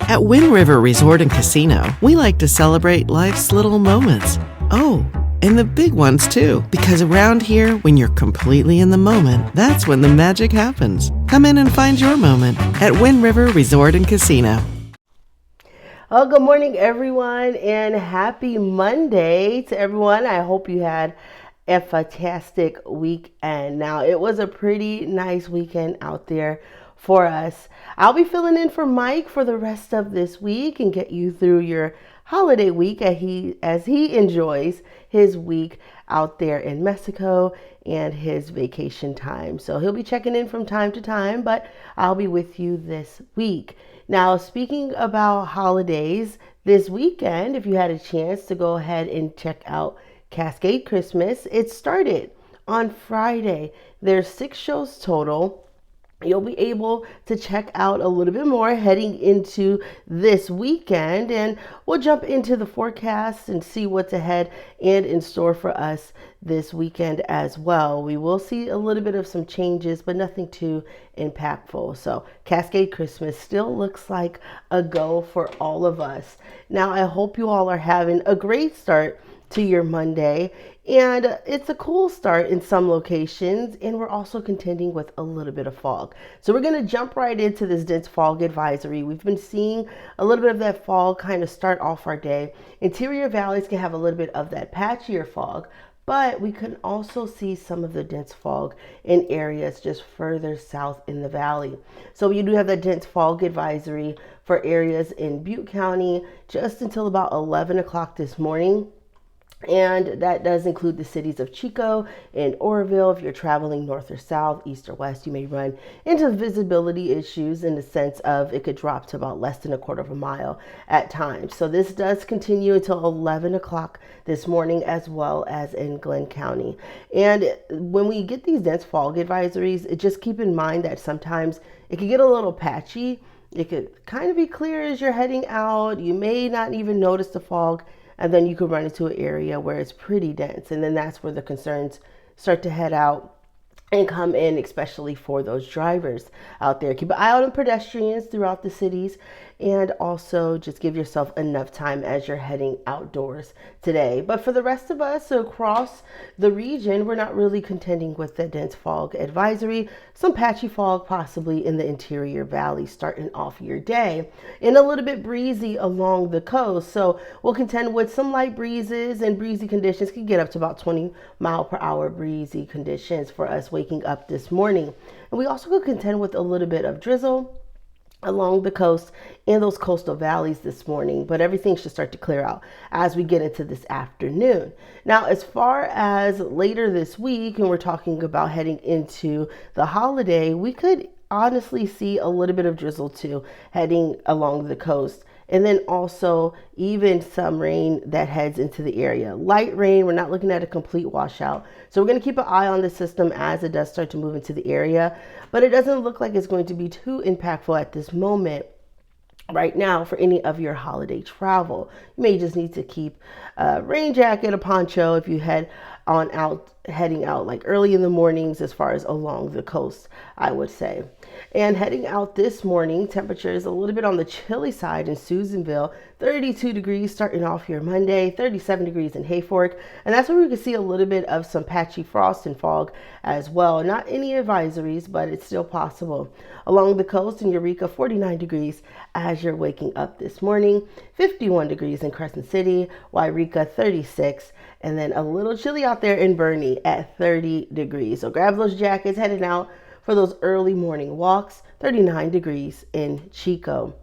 At Wind River Resort and Casino, we like to celebrate life's little moments. Oh, and the big ones too, because around here, when you're completely in the moment, that's when the magic happens. Come in and find your moment at Wind River Resort and Casino. Oh, good morning, everyone, and happy Monday to everyone. I hope you had a fantastic weekend. Now, it was a pretty nice weekend out there for us. I'll be filling in for Mike for the rest of this week and get you through your holiday week as he enjoys his week out there in Mexico and his vacation time. So he'll be checking in from time to time, but I'll be with you this week. Now, speaking about holidays, this weekend, if you had a chance to go ahead and check out Cascade Christmas, it started on Friday. There's 6 shows total. You'll be able to check out a little bit more heading into this weekend, and we'll jump into the forecast and see what's ahead and in store for us this weekend as well. We will see a little bit of some changes, but nothing too impactful. So Cascade Christmas still looks like a go for all of us. Now, I hope you all are having a great start to your Monday, and it's a cool start in some locations, and we're also contending with a little bit of fog. So we're going to jump right into this dense fog advisory. We've been seeing a little bit of that fog kind of start off our day. Interior valleys can have a little bit of that patchier fog, but we can also see some of the dense fog in areas just further south in the valley. So you do have that dense fog advisory for areas in Butte County just until about 11 o'clock this morning. And that does include the cities of Chico and Oroville. If you're traveling north or south, east or west, you may run into visibility issues in the sense of it could drop to about less than a quarter of a mile at times. So this does continue until 11 o'clock this morning, as well as in Glenn County. And when we get these dense fog advisories, just keep in mind that sometimes it can get a little patchy. It could kind of be clear as you're heading out. You may not even notice the fog, and then you could run into an area where it's pretty dense. And then that's where the concerns start to head out and come in, especially for those drivers out there. Keep an eye out on pedestrians throughout the cities, and also just give yourself enough time as you're heading outdoors today. But for the rest of us across the region, we're not really contending with the dense fog advisory. Some patchy fog possibly in the interior valley starting off your day, and a little bit breezy along the coast. So we'll contend with some light breezes, and breezy conditions can get up to about 20 mile per hour breezy conditions for us waking up this morning. And we also could contend with a little bit of drizzle along the coast and those coastal valleys this morning, but everything should start to clear out as we get into this afternoon. Now, as far as later this week, and we're talking about heading into the holiday, we could honestly see a little bit of drizzle too heading along the coast. And then also even some rain that heads into the area. Light rain, we're not looking at a complete washout. So we're going to keep an eye on the system as it does start to move into the area. But it doesn't look like it's going to be too impactful at this moment right now for any of your holiday travel. You may just need to keep a rain jacket, a poncho if you heading out like early in the mornings as far as along the coast, I would say. And heading out this morning, temperature is a little bit on the chilly side in Susanville, 32 degrees starting off your Monday, 37 degrees in Hayfork. And that's where we can see a little bit of some patchy frost and fog as well. Not any advisories, but it's still possible. Along the coast in Eureka, 49 degrees as you're waking up this morning, 51 degrees in Crescent City, Wairika 36, and then a little chilly out there in Bernie at 30 degrees. So grab those jackets heading out for those early morning walks, 39 degrees in Chico.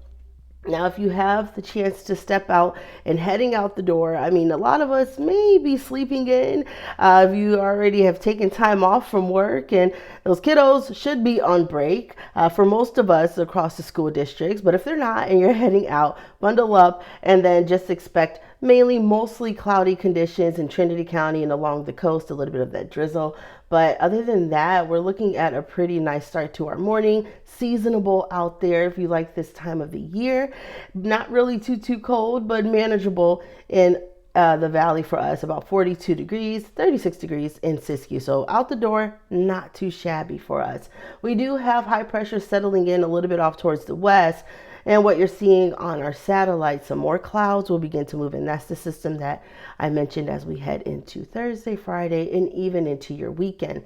Now, if you have the chance to step out and heading out the door, I mean, a lot of us may be sleeping in. If you already have taken time off from work, and those kiddos should be on break for most of us across the school districts. But if they're not and you're heading out, bundle up and then just expect mainly mostly cloudy conditions in Trinity County and along the coast, a little bit of that drizzle. But other than that, we're looking at a pretty nice start to our morning. Seasonable out there if you like this time of the year. Not really too cold, but manageable in the valley for us. About 42 degrees, 36 degrees in Siskiyou. So out the door, not too shabby for us. We do have high pressure settling in a little bit off towards the west. And what you're seeing on our satellite, some more clouds will begin to move in. That's the system that I mentioned as we head into Thursday, Friday, and even into your weekend.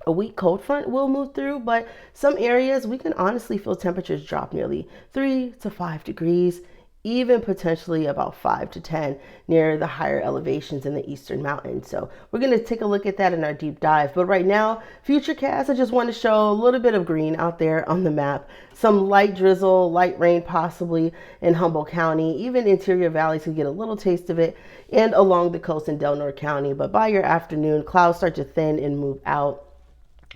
A weak cold front will move through, but some areas we can honestly feel temperatures drop nearly 3 to 5 degrees, even potentially about 5 to 10 near the higher elevations in the eastern mountains. So we're going to take a look at that in our deep dive. But right now, Futurecast, I just want to show a little bit of green out there on the map. Some light drizzle, light rain possibly in Humboldt County. Even interior valleys could get a little taste of it, and along the coast in Del Norte County. But by your afternoon, clouds start to thin and move out.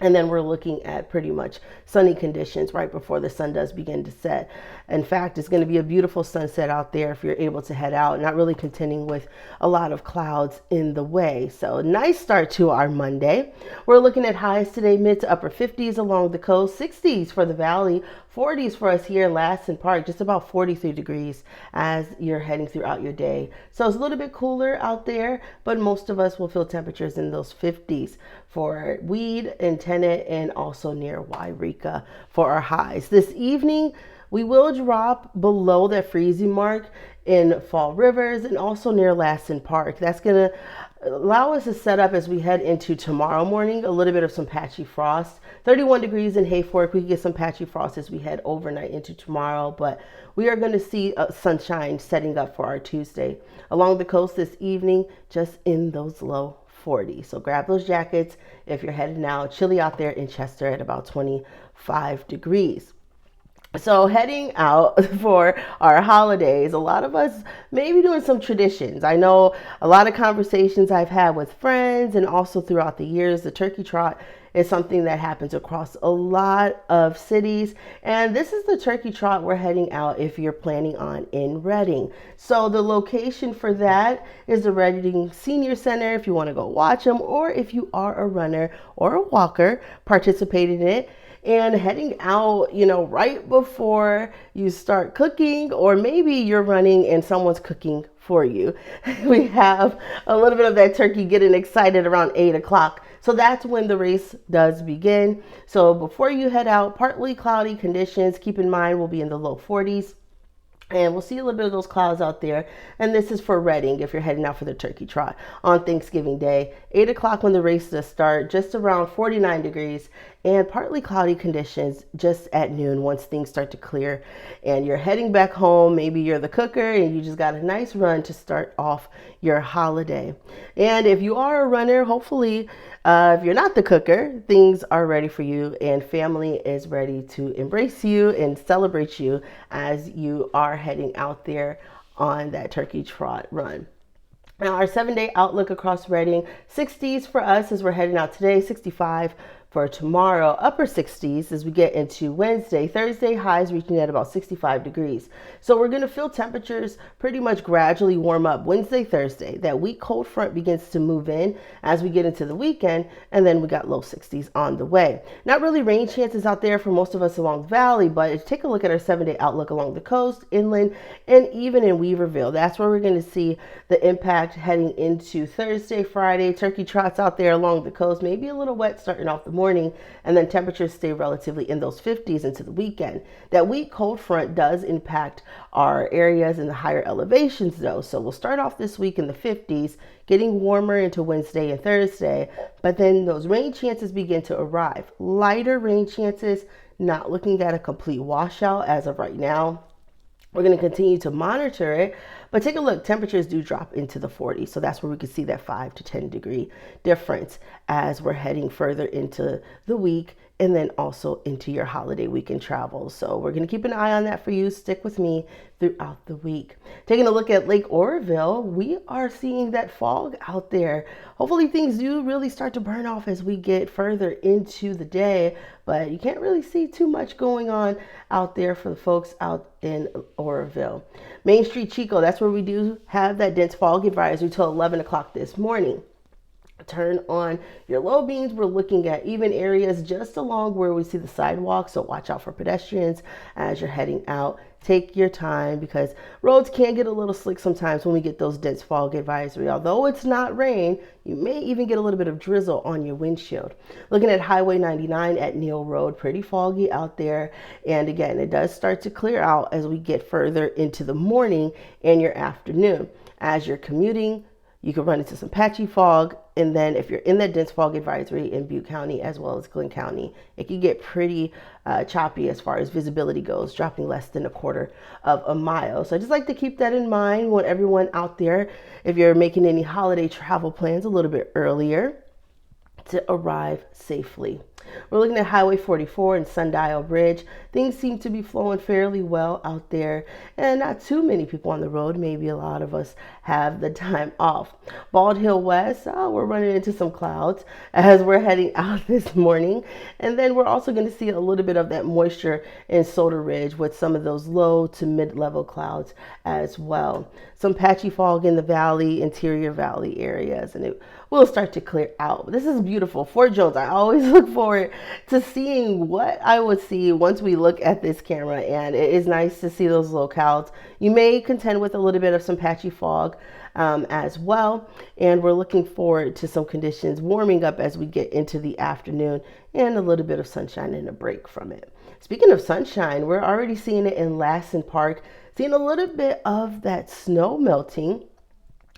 And then we're looking at pretty much sunny conditions right before the sun does begin to set. In fact, it's going to be a beautiful sunset out there if you're able to head out, not really contending with a lot of clouds in the way. So nice start to our Monday. We're looking at highs today, mid to upper 50s along the coast, 60s for the valley, 40s for us here in Lasson Park, just about 43 degrees as you're heading throughout your day. So it's a little bit cooler out there, but most of us will feel temperatures in those 50s for Weed and Tenet and also near Wairika for our highs. This evening, we will drop below that freezing mark in Fall Rivers and also near Lasson Park. That's going to allow us to set up as we head into tomorrow morning, a little bit of some patchy frost. 31 degrees in Hayfork. We can get some patchy frost as we head overnight into tomorrow, but we are going to see sunshine setting up for our Tuesday. Along the coast this evening, just in those low 40. So grab those jackets if you're headed now. Chilly out there in Chester at about 25 degrees. So heading out for our holidays, a lot of us may be doing some traditions. I know a lot of conversations I've had with friends and also throughout the years, the turkey trot is something that happens across a lot of cities. And this is the turkey trot we're heading out if you're planning on in Reading. So the location for that is the Reading Senior Center if you want to go watch them, or if you are a runner or a walker participating in it. And heading out, right before you start cooking, or maybe you're running and someone's cooking for you. We have a little bit of that turkey getting excited around 8 o'clock. So that's when the race does begin. So before you head out, partly cloudy conditions, keep in mind we'll be in the low 40s. And we'll see a little bit of those clouds out there. And this is for Reading if you're heading out for the turkey trot on Thanksgiving Day. 8 o'clock when the race does start, just around 49 degrees and partly cloudy conditions just at noon once things start to clear. And you're heading back home. Maybe you're the cooker and you just got a nice run to start off your holiday. And if you are a runner, hopefully, if you're not the cooker, things are ready for you and family is ready to embrace you and celebrate you as you are heading out there on that turkey trot run. Now, our 7-day outlook across Reading, 60s for us as we're heading out today, 65 for tomorrow, upper 60s as we get into Wednesday. Thursday, highs reaching at about 65 degrees. So we're going to feel temperatures pretty much gradually warm up Wednesday, Thursday. That weak cold front begins to move in as we get into the weekend, and then we got low 60s on the way. Not really rain chances out there for most of us along the valley, but take a look at our 7-day outlook along the coast, inland, and even in Weaverville. That's where we're going to see the impact heading into Thursday, Friday. Turkey trots out there along the coast, maybe a little wet starting off the morning, and then temperatures stay relatively in those 50s into the weekend. That weak cold front does impact our areas in the higher elevations though. So we'll start off this week in the 50s, getting warmer into Wednesday and Thursday, but then those rain chances begin to arrive. Lighter rain chances, not looking at a complete washout as of right now. We're going to continue to monitor it, but take a look. Temperatures do drop into the 40s, so that's where we can see that 5 to 10 degree difference as we're heading further into the week and then also into your holiday weekend travel. So we're going to keep an eye on that for you. Stick with me throughout the week. Taking a look at Lake Oroville, we are seeing that fog out there. Hopefully things do really start to burn off as we get further into the day, but you can't really see too much going on out there for the folks out in Oroville. Main Street Chico, that's where we do have that dense fog advisory till 11 o'clock this morning. Turn on your low beams. We're looking at even areas just along where we see the sidewalk, so watch out for pedestrians as you're heading out. Take your time because roads can get a little slick sometimes when we get those dense fog advisory. Although it's not rain, you may even get a little bit of drizzle on your windshield. Looking at Highway 99 at Neal Road, pretty foggy out there. And again, it does start to clear out as we get further into the morning and your afternoon. As you're commuting, you can run into some patchy fog, and then if you're in that dense fog advisory in Butte County as well as Glenn County, it can get pretty choppy as far as visibility goes, dropping less than a quarter of a mile. So I just like to keep that in mind when everyone out there, if you're making any holiday travel plans a little bit earlier, to arrive safely. We're looking at Highway 44 and Sundial Bridge. Things seem to be flowing fairly well out there and not too many people on the road. Maybe a lot of us have the time off. Bald Hill West, we're running into some clouds as we're heading out this morning. And then we're also going to see a little bit of that moisture in Soda Ridge with some of those low to mid-level clouds as well. Some patchy fog in the valley, interior valley areas, and it will start to clear out. But this is beautiful. Fort Jones, I always look forward to seeing what I would see once we look at this camera, and it is nice to see those low clouds. You may contend with a little bit of some patchy fog as well, and we're looking forward to some conditions warming up as we get into the afternoon and a little bit of sunshine and a break from it. Speaking of sunshine, we're already seeing it in Lassen Park, seeing a little bit of that snow melting.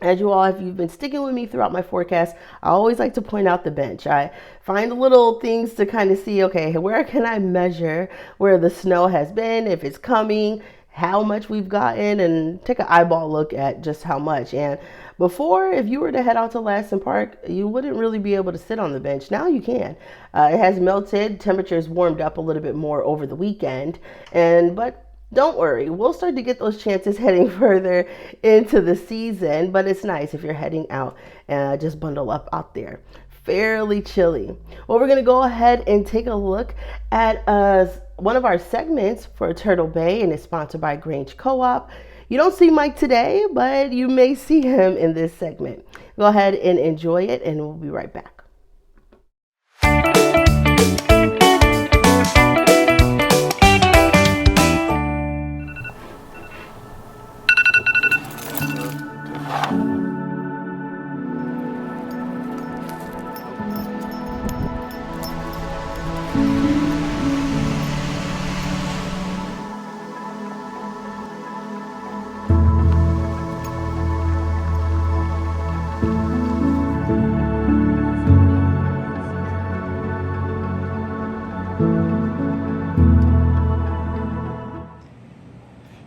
As you all, if you've been sticking with me throughout my forecast, I always like to point out the bench. I find little things to kind of see, okay, where can I measure where the snow has been, if it's coming, how much we've gotten, and take an eyeball look at just how much. And before, if you were to head out to Lassen Park, you wouldn't really be able to sit on the bench. Now you can. It has melted, temperatures warmed up a little bit more over the weekend, but don't worry, we'll start to get those chances heading further into the season, but it's nice if you're heading out and just bundle up out there. Fairly chilly. Well, we're going to go ahead and take a look at one of our segments for Turtle Bay, and it's sponsored by Grange Co-op. You don't see Mike today, but you may see him in this segment. Go ahead and enjoy it, and we'll be right back.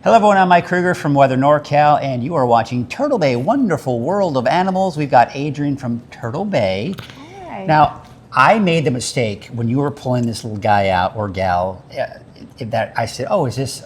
Hello everyone, I'm Mike Kruger from Weather NorCal, and you are watching Turtle Bay, Wonderful World of Animals. We've got Adrian from Turtle Bay. Hi. Now, I made the mistake when you were pulling this little guy out, or gal, that I said, oh, is this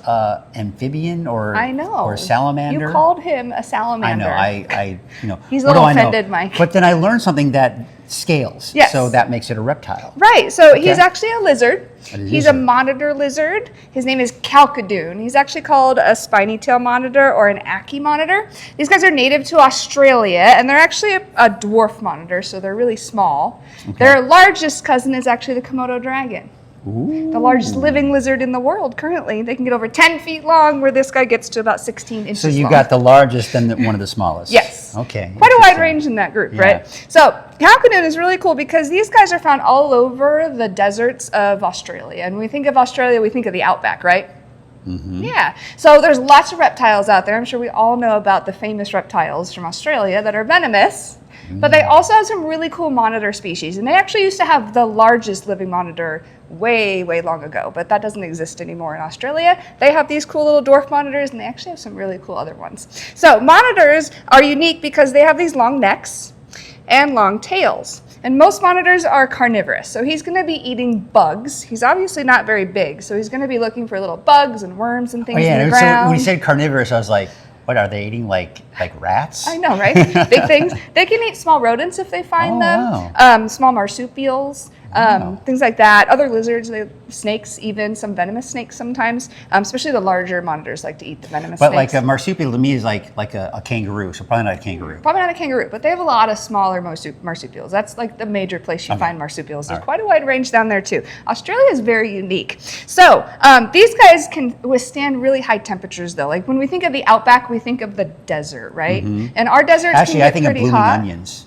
amphibian or or a salamander? You called him a salamander. I know. He's a little offended, Mike. But then I learned something that scales. Yes. So that makes it a reptile. Right. So he's actually a lizard. He's a lizard. monitor lizard. His name is calcadoon. He's actually called a spiny tail monitor or an Aki monitor. These guys are native to Australia, and they're actually a dwarf monitor, so they're really small. Okay. Their largest cousin is actually the Komodo dragon. Ooh. The largest living lizard in the world currently. They can get over 10 feet long, where this guy gets to about 16 inches long. So you got the largest and one of the smallest. Yes. Okay. Quite a wide range in that group, right? So calcadoon is really cool because these guys are found all over the deserts of Australia. And when we think of Australia, we think of the outback, right? Mm-hmm. Yeah. So there's lots of reptiles out there. I'm sure we all know about the famous reptiles from Australia that are venomous. But they also have some really cool monitor species. And they actually used to have the largest living monitor way, way long ago. But that doesn't exist anymore in Australia. They have these cool little dwarf monitors, and they actually have some really cool other ones. So monitors are unique because they have these long necks and long tails. And most monitors are carnivorous, so he's going to be eating bugs. He's obviously not very big, so he's going to be looking for little bugs and worms and things in the ground. So when you said carnivorous, I was like, what are they eating? Like rats? I know, right? Big things. They can eat small rodents if they find them. Wow. Small marsupials, things like that. Other lizards, snakes, even some venomous snakes sometimes. Especially the larger monitors like to eat the venomous snakes. But like a marsupial to me is like a kangaroo, so probably not a kangaroo. Probably not a kangaroo, but they have a lot of smaller marsupials. That's like the major place you find marsupials. There's quite a wide range down there too. Australia is very unique. So these guys can withstand really high temperatures though. Like when we think of the outback, we think of the desert, right? And our deserts Actually, can I get think of pretty blooming hot. onions.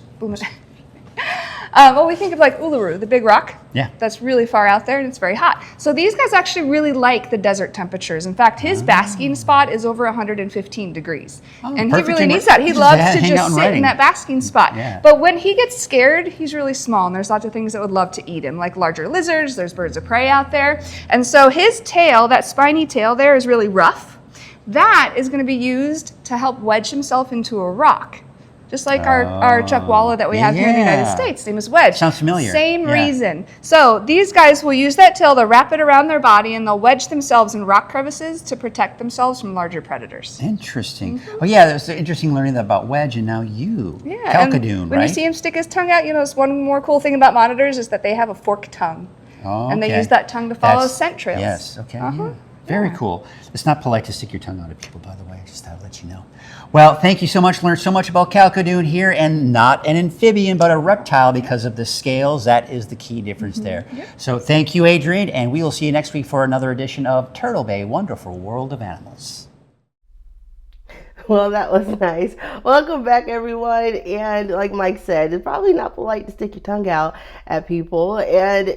Well, we think of like Uluru, the big rock. Yeah. That's really far out there and it's very hot. So these guys actually really like the desert temperatures. In fact, his basking spot is over 115 degrees. And he really needs that. He loves to just sit in that basking spot. Yeah. But when he gets scared, he's really small. And there's lots of things that would love to eat him, like larger lizards. There's birds of prey out there. And so his tail, that spiny tail there, is really rough. That is going to be used to help wedge himself into a rock. Just like our chuckwalla that we have here in the United States. His name is Wedge. Sounds familiar. Same reason. So these guys will use that tail to wrap it around their body and they'll wedge themselves in rock crevices to protect themselves from larger predators. Interesting. Oh yeah, it was interesting learning that about Wedge and now you. Yeah. Calcadoon, when you see him stick his tongue out, one more cool thing about monitors is that they have a forked tongue. Oh, and they use that tongue to follow scent trails. Yes, okay. Yeah. Very cool. It's not polite to stick your tongue out at people, by the way, just to let you know. Well, thank you so much. Learned so much about Calcadoon here, and not an amphibian, but a reptile because of the scales. That is the key difference there. Yep. So thank you, Adrian, and we will see you next week for another edition of Turtle Bay, Wonderful World of Animals. Well, that was nice. Welcome back, everyone. And like Mike said, it's probably not polite to stick your tongue out at people. And,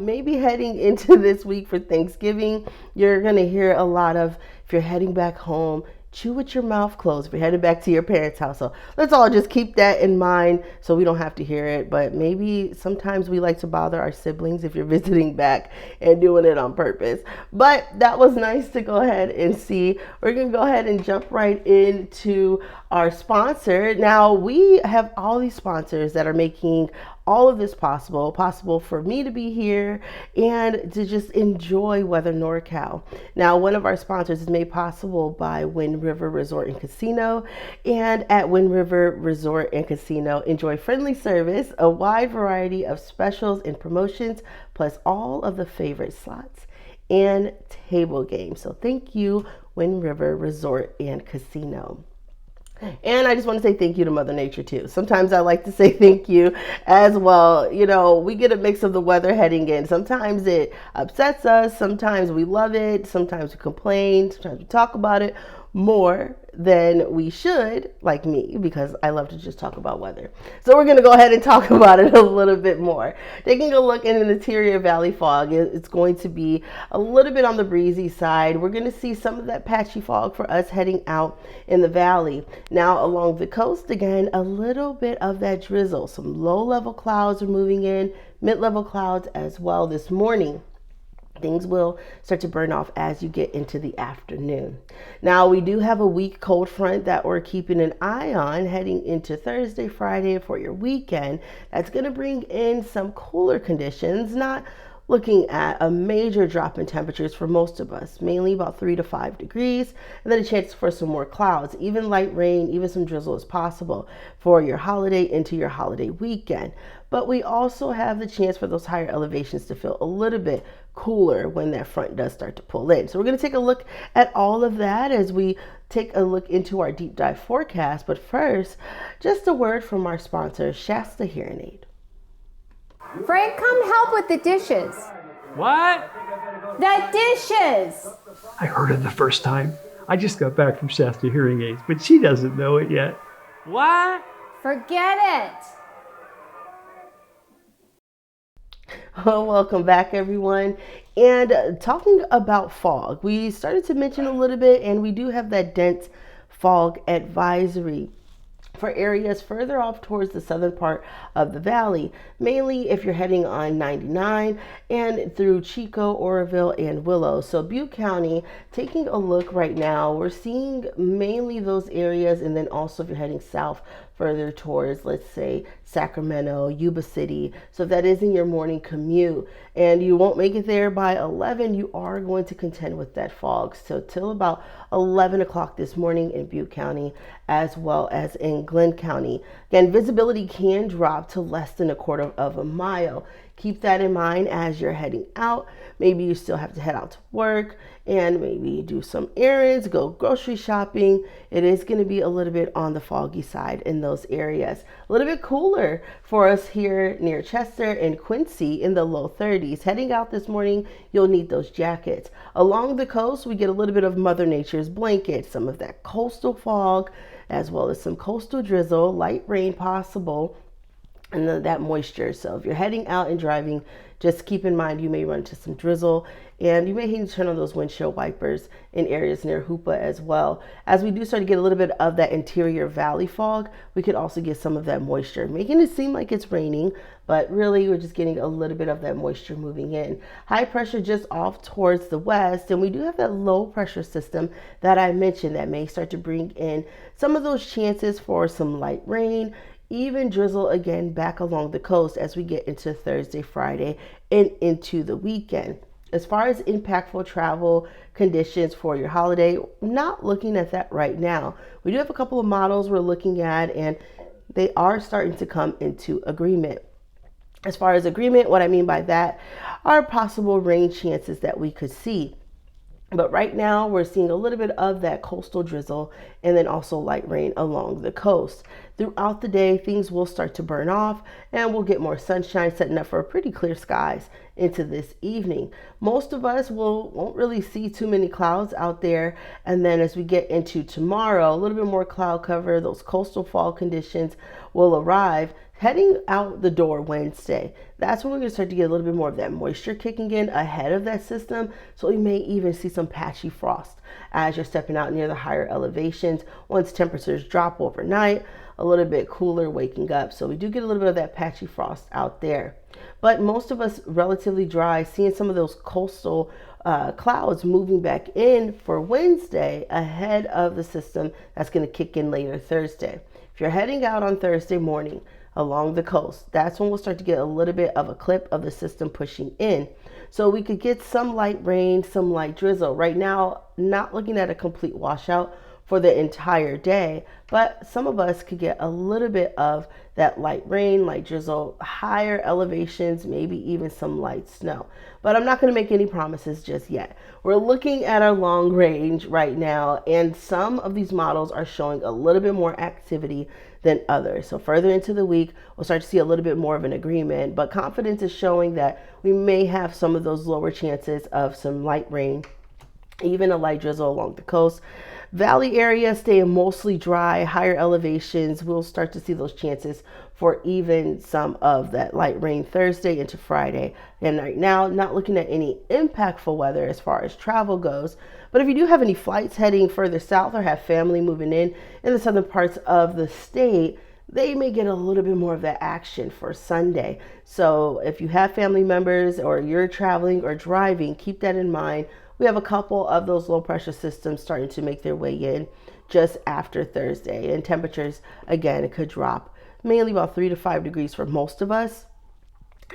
maybe heading into this week for Thanksgiving, you're going to hear a lot of, if you're heading back home, chew with your mouth closed if you're headed back to your parents' house. So let's all just keep that in mind so we don't have to hear it. But maybe sometimes we like to bother our siblings if you're visiting back and doing it on purpose. But that was nice to go ahead and see. We're going to go ahead and jump right into our sponsor. Now, we have all these sponsors that are making all of this possible for me to be here and to just enjoy weather NorCal. Now, one of our sponsors is made possible by Wind River Resort and Casino. And at Wind River Resort and Casino, enjoy friendly service, a wide variety of specials and promotions, plus all of the favorite slots and table games. So thank you, Wind River Resort and Casino. And I just want to say thank you to Mother Nature too. Sometimes I like to say thank you as well. We get a mix of the weather heading in. Sometimes it upsets us. Sometimes we love it. Sometimes we complain. Sometimes we talk about it more than we should, like me, because I love to just talk about weather. So we're going to go ahead and talk about it a little bit more. Taking a look at an interior valley fog, it's going to be a little bit on the breezy side. We're going to see some of that patchy fog for us heading out in the valley. Now along the coast, again, a little bit of that drizzle. Some low-level clouds are moving in, mid-level clouds as well this morning. Things will start to burn off as you get into the afternoon. Now, we do have a weak cold front that we're keeping an eye on heading into Thursday, Friday for your weekend. That's going to bring in some cooler conditions, not looking at a major drop in temperatures for most of us, mainly about 3 to 5 degrees, and then a chance for some more clouds. Even light rain, even some drizzle is possible for your holiday into your holiday weekend. But we also have the chance for those higher elevations to feel a little bit cooler when that front does start to pull in. So we're going to take a look at all of that as we take a look into our deep dive forecast. But first, just a word from our sponsor, Shasta Hearing Aid. Frank, come help with the dishes. What? The dishes! I heard it the first time. I just got back from Shasta Hearing Aids, but she doesn't know it yet. What? Forget it. Oh, welcome back, everyone. And talking about fog, we started to mention a little bit, and we do have that dense fog advisory for areas further off towards the southern part of the valley, mainly if you're heading on 99 and through Chico, Oroville, and Willow. So Butte County, taking a look right now, we're seeing mainly those areas, and then also if you're heading south further towards, let's say, Sacramento, Yuba City. So if that is in your morning commute and you won't make it there by 11, you are going to contend with that fog. So till about 11 o'clock this morning in Butte County, as well as in Glenn County. Again, visibility can drop to less than a quarter of a mile. Keep that in mind as you're heading out. Maybe you still have to head out to work and maybe do some errands, go grocery shopping. It is going to be a little bit on the foggy side in those areas. A little bit cooler for us here near Chester and Quincy in the low 30s. Heading out this morning, you'll need those jackets. Along the coast, we get a little bit of Mother Nature's blanket, some of that coastal fog, as well as some coastal drizzle, light rain possible, and then that moisture. So if you're heading out and driving, just keep in mind you may run into some drizzle and you may need to turn on those windshield wipers in areas near Hoopa as well. As we do start to get a little bit of that interior valley fog, we could also get some of that moisture, making it seem like it's raining, but really we're just getting a little bit of that moisture moving in. High pressure just off towards the west, and we do have that low pressure system that I mentioned that may start to bring in some of those chances for some light rain, even drizzle again back along the coast as we get into Thursday, Friday, and into the weekend. As far as impactful travel conditions for your holiday, not looking at that right now. We do have a couple of models we're looking at, and they are starting to come into agreement. As far as agreement, what I mean by that are possible rain chances that we could see. But right now we're seeing a little bit of that coastal drizzle and then also light rain along the coast. Throughout the day, things will start to burn off and we'll get more sunshine, setting up for pretty clear skies into this evening. Most of us won't really see too many clouds out there. And then as we get into tomorrow, a little bit more cloud cover, those coastal fall conditions will arrive. Heading out the door Wednesday, that's when we're going to start to get a little bit more of that moisture kicking in ahead of that system. So we may even see some patchy frost as you're stepping out near the higher elevations. Once temperatures drop overnight, a little bit cooler waking up. So we do get a little bit of that patchy frost out there. But most of us relatively dry, seeing some of those coastal clouds moving back in for Wednesday ahead of the system that's going to kick in later Thursday. If you're heading out on Thursday morning, along the coast, that's when we'll start to get a little bit of a clip of the system pushing in. So we could get some light rain, some light drizzle. Right now, not looking at a complete washout for the entire day, but some of us could get a little bit of that light rain, light drizzle, higher elevations, maybe even some light snow. But I'm not going to make any promises just yet. We're looking at our long range right now, and some of these models are showing a little bit more activity than others. So further into the week, we'll start to see a little bit more of an agreement, but confidence is showing that we may have some of those lower chances of some light rain, even a light drizzle along the coast. Valley area staying mostly dry, higher elevations, we'll start to see those chances for even some of that light rain Thursday into Friday. And right now, not looking at any impactful weather as far as travel goes. But if you do have any flights heading further south or have family moving in the southern parts of the state, they may get a little bit more of that action for Sunday. So if you have family members or you're traveling or driving, keep that in mind. We have a couple of those low pressure systems starting to make their way in just after Thursday, and temperatures again could drop mainly about 3 to 5 degrees for most of us,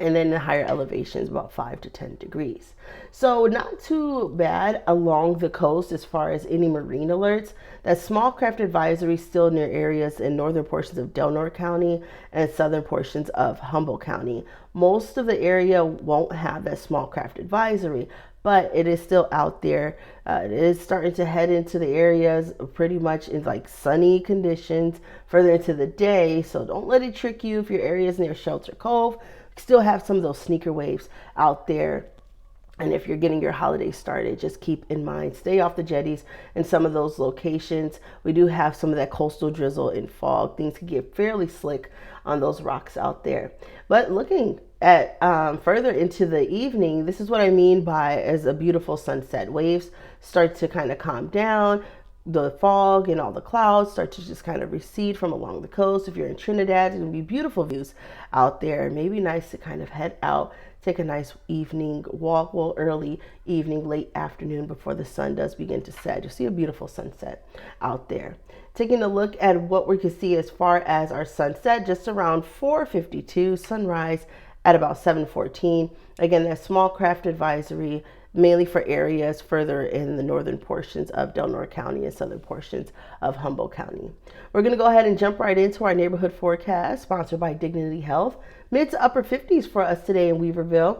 and then the higher elevations about 5 to 10 degrees. So not too bad along the coast as far as any marine alerts. That small craft advisory still near areas in northern portions of Delaware County and southern portions of Humboldt County. Most of the area won't have that small craft advisory, but it is still out there. It is starting to head into the areas pretty much in like sunny conditions further into the day. So don't let it trick you if your area is near Shelter Cove. Still have some of those sneaker waves out there. And if you're getting your holiday started, just keep in mind, stay off the jetties and some of those locations. We do have some of that coastal drizzle and fog. Things can get fairly slick on those rocks out there. But looking at further into the evening, this is what I mean by as a beautiful sunset. Waves start to kind of calm down. The fog and all the clouds start to just kind of recede from along the coast. If you're in Trinidad, it's going to be beautiful views out there. Maybe nice to kind of head out take a nice evening walk, well, early evening, late afternoon before the sun does begin to set. You'll see a beautiful sunset out there. Taking a look at what we can see as far as our sunset, just around 4:52, sunrise at about 7:14. Again, that small craft advisory, mainly for areas further in the northern portions of Del Norte County and southern portions of Humboldt County. We're going to go ahead and jump right into our neighborhood forecast, sponsored by Dignity Health. Mid to upper 50s for us today in Weaverville.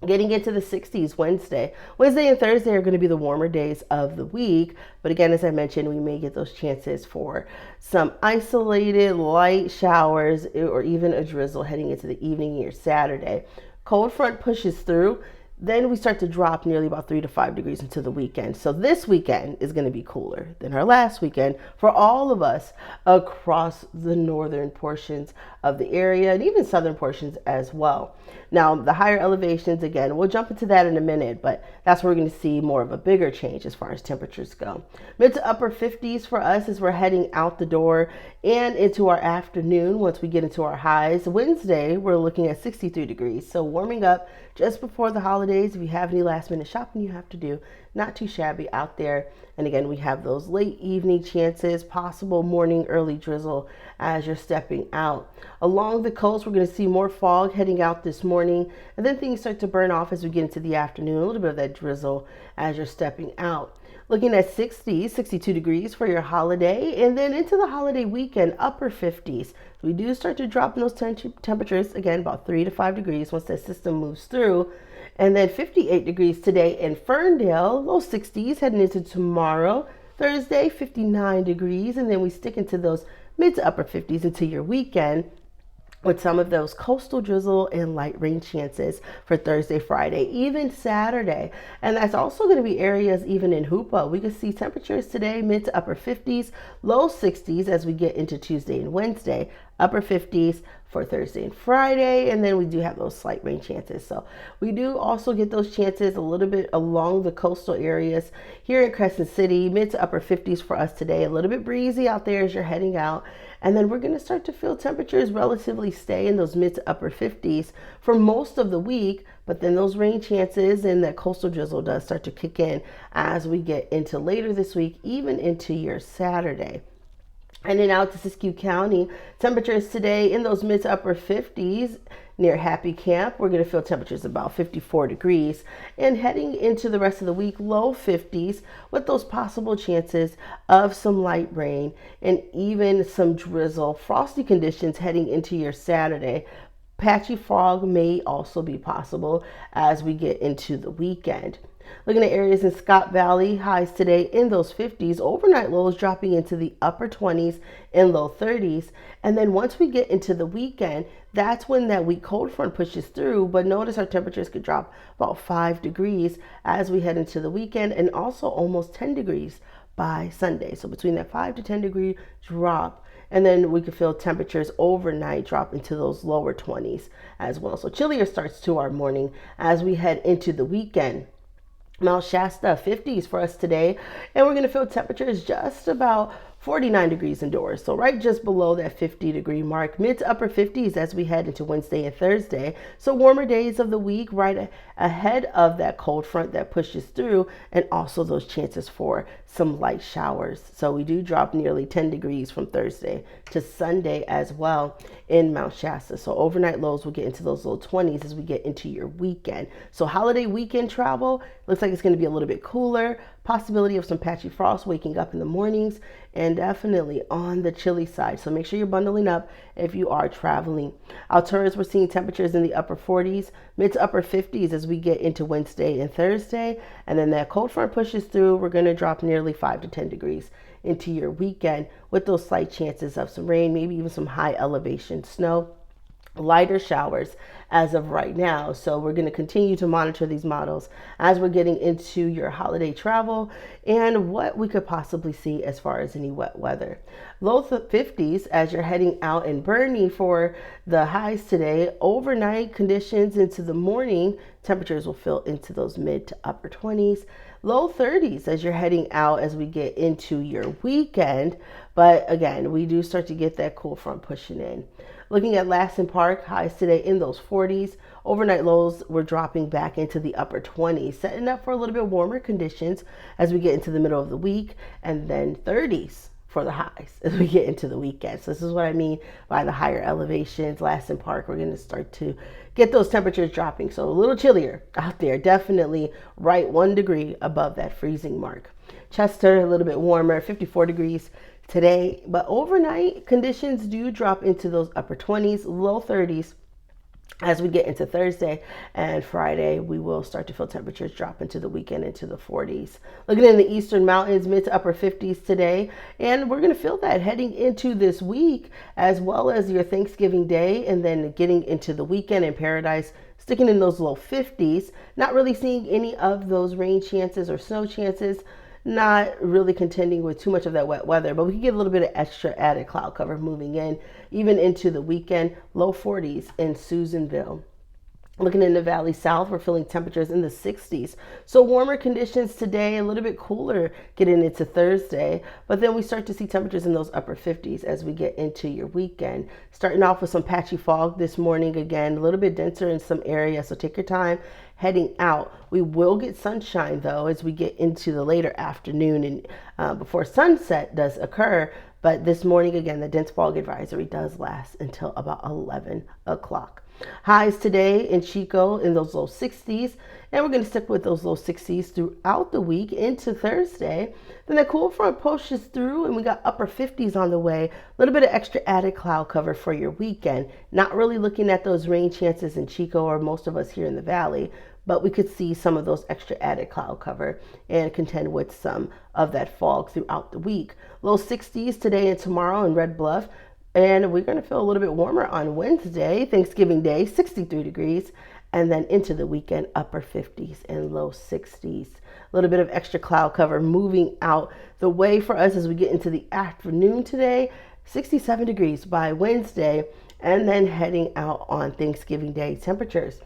Getting into the 60s Wednesday. Wednesday and Thursday are going to be the warmer days of the week. But again, as I mentioned, we may get those chances for some isolated light showers or even a drizzle heading into the evening or Saturday. Cold front pushes through. Then we start to drop nearly about 3 to 5 degrees into the weekend. So this weekend is going to be cooler than our last weekend for all of us across the northern portions of the area and even southern portions as well. Now, the higher elevations, again, we'll jump into that in a minute, but that's where we're going to see more of a bigger change as far as temperatures go. Mid to upper 50s for us as we're heading out the door and into our afternoon once we get into our highs. Wednesday, we're looking at 63 degrees, so warming up just before the holidays. If you have any last minute shopping you have to do, not too shabby out there. And again, we have those late evening chances, possible morning early drizzle as you're stepping out. Along the coast, we're going to see more fog heading out this morning, and then things start to burn off as we get into the afternoon, a little bit of that drizzle as you're stepping out. Looking at 60, 62 degrees for your holiday, and then into the holiday weekend, upper 50s. We do start to drop in those temperatures, again, about 3 to 5 degrees once that system moves through. And then 58 degrees today in Ferndale, low 60s heading into tomorrow. Thursday, 59 degrees, and then we stick into those mid to upper 50s into your weekend, with some of those coastal drizzle and light rain chances for Thursday, Friday, even Saturday. And that's also going to be areas even in Hoopa. We could see temperatures today mid to upper 50s, low 60s as we get into Tuesday and Wednesday, upper 50s for Thursday and Friday, and then we do have those slight rain chances. So we do also get those chances a little bit along the coastal areas here in Crescent City, mid to upper 50s for us today. A little bit breezy out there as you're heading out, and then we're going to start to feel temperatures relatively stay in those mid to upper 50s for most of the week. But then those rain chances and that coastal drizzle does start to kick in as we get into later this week, even into your Saturday. And then out to Siskiyou County, temperatures today in those mid to upper 50s near Happy Camp. We're going to feel temperatures about 54 degrees. And heading into the rest of the week, low 50s with those possible chances of some light rain and even some drizzle. Frosty conditions heading into your Saturday. Patchy fog may also be possible as we get into the weekend. Looking at areas in Scott Valley, highs today in those 50s, overnight lows dropping into the upper 20s and low 30s. And then once we get into the weekend, that's when that weak cold front pushes through. But notice our temperatures could drop about 5 degrees as we head into the weekend, and also almost 10 degrees by Sunday. So between that 5 to 10 degree drop. And then we could feel temperatures overnight drop into those lower 20s as well. So chillier starts to our morning as we head into the weekend. Mount Shasta, 50s for us today, and we're going to feel temperatures just about 49 degrees indoors, so right just below that 50 degree mark. Mid to upper 50s as we head into Wednesday and Thursday, so warmer days of the week right ahead of that cold front that pushes through, and also those chances for some light showers. So we do drop nearly 10 degrees from Thursday to Sunday as well in Mount Shasta. So overnight lows will get into those low 20s as we get into your weekend. So holiday weekend travel looks like it's going to be a little bit cooler. Possibility of some patchy frost waking up in the mornings, and definitely on the chilly side. So make sure you're bundling up if you are traveling. Alturas, we're seeing temperatures in the upper 40s, mid to upper 50s as we get into Wednesday and Thursday. And then that cold front pushes through. We're going to drop nearly 5 to 10 degrees into your weekend with those slight chances of some rain, maybe even some high elevation snow. Lighter showers as of right now. So we're going to continue to monitor these models as we're getting into your holiday travel and what we could possibly see as far as any wet weather. Low 50s as you're heading out in Bernie for the highs today. Overnight conditions into the morning, temperatures will feel into those mid to upper 20s. Low 30s as you're heading out as we get into your weekend. But again, we do start to get that cool front pushing in. Looking at Lassen Park, highs today in those 40s. Overnight lows, we're dropping back into the upper 20s, setting up for a little bit warmer conditions as we get into the middle of the week, and then 30s for the highs as we get into the weekend. So this is what I mean by the higher elevations. Laston Park, we're going to start to get those temperatures dropping. So a little chillier out there, definitely right 1 degree above that freezing mark. Chester, a little bit warmer, 54 degrees today, but overnight conditions do drop into those upper 20s, low 30s. As we get into Thursday and Friday, we will start to feel temperatures drop into the weekend into the 40s. Looking in the eastern mountains, mid to upper 50s today. And we're going to feel that heading into this week, as well as your Thanksgiving Day, and then getting into the weekend in Paradise, sticking in those low 50s. Not really seeing any of those rain chances or snow chances. Not really contending with too much of that wet weather, but we can get a little bit of extra added cloud cover moving in, even into the weekend. Low 40s in Susanville. Looking in the Valley South, we're feeling temperatures in the 60s. So warmer conditions today, a little bit cooler getting into Thursday. But then we start to see temperatures in those upper 50s as we get into your weekend. Starting off with some patchy fog this morning again, a little bit denser in some areas. So take your time heading out. We will get sunshine though as we get into the later afternoon and before sunset does occur. But this morning, again, the dense fog advisory does last until about 11 o'clock. Highs today in Chico in those low 60s, and we're going to stick with those low 60s throughout the week into Thursday. Then the cool front pushes through, and we got upper 50s on the way. A little bit of extra added cloud cover for your weekend. Not really looking at those rain chances in Chico or most of us here in the valley, but we could see some of those extra added cloud cover and contend with some of that fog throughout the week. Low 60s today and tomorrow in Red Bluff. And we're going to feel a little bit warmer on Wednesday, Thanksgiving Day, 63 degrees. And then into the weekend, upper 50s and low 60s. A little bit of extra cloud cover moving out the way for us as we get into the afternoon today, 67 degrees by Wednesday. And then heading out on Thanksgiving Day, temperatures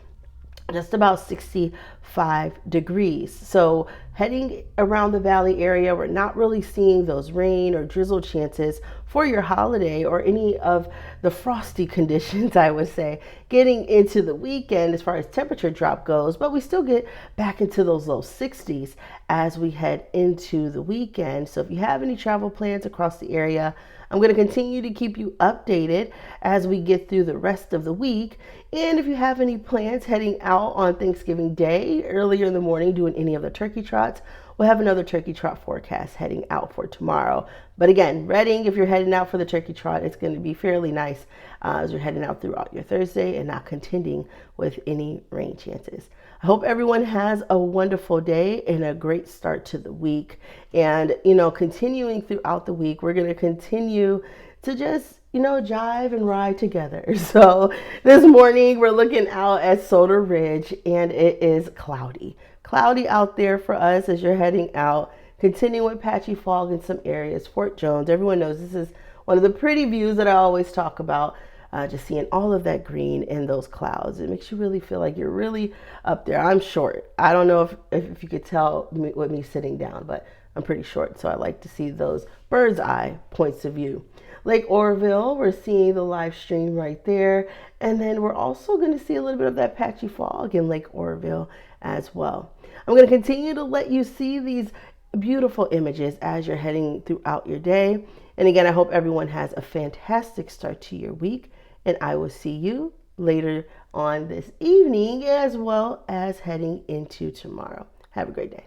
just about 65 degrees. So heading around the valley area, we're not really seeing those rain or drizzle chances for your holiday or any of the frosty conditions, I would say, getting into the weekend as far as temperature drop goes, but we still get back into those low 60s as we head into the weekend. So if you have any travel plans across the area, I'm going to continue to keep you updated as we get through the rest of the week. And if you have any plans heading out on Thanksgiving Day, earlier in the morning, doing any of the turkey trots, we'll have another turkey trot forecast heading out for tomorrow. But again, Reading, if you're heading out for the turkey trot, it's going to be fairly nice as you're heading out throughout your Thursday and not contending with any rain chances. I hope everyone has a wonderful day and a great start to the week. And, continuing throughout the week, we're going to continue to just, jive and ride together. So this morning we're looking out at Soda Ridge and it is cloudy out there for us as you're heading out. Continuing with patchy fog in some areas. Fort Jones, everyone knows this is one of the pretty views that I always talk about. Just seeing all of that green in those clouds. It makes you really feel like you're really up there. I'm short. I don't know if you could tell with me sitting down, but I'm pretty short. So I like to see those bird's eye points of view. Lake Oroville, we're seeing the live stream right there. And then we're also going to see a little bit of that patchy fog in Lake Oroville as well. I'm going to continue to let you see these beautiful images as you're heading throughout your day. And again, I hope everyone has a fantastic start to your week. And I will see you later on this evening as well as heading into tomorrow. Have a great day.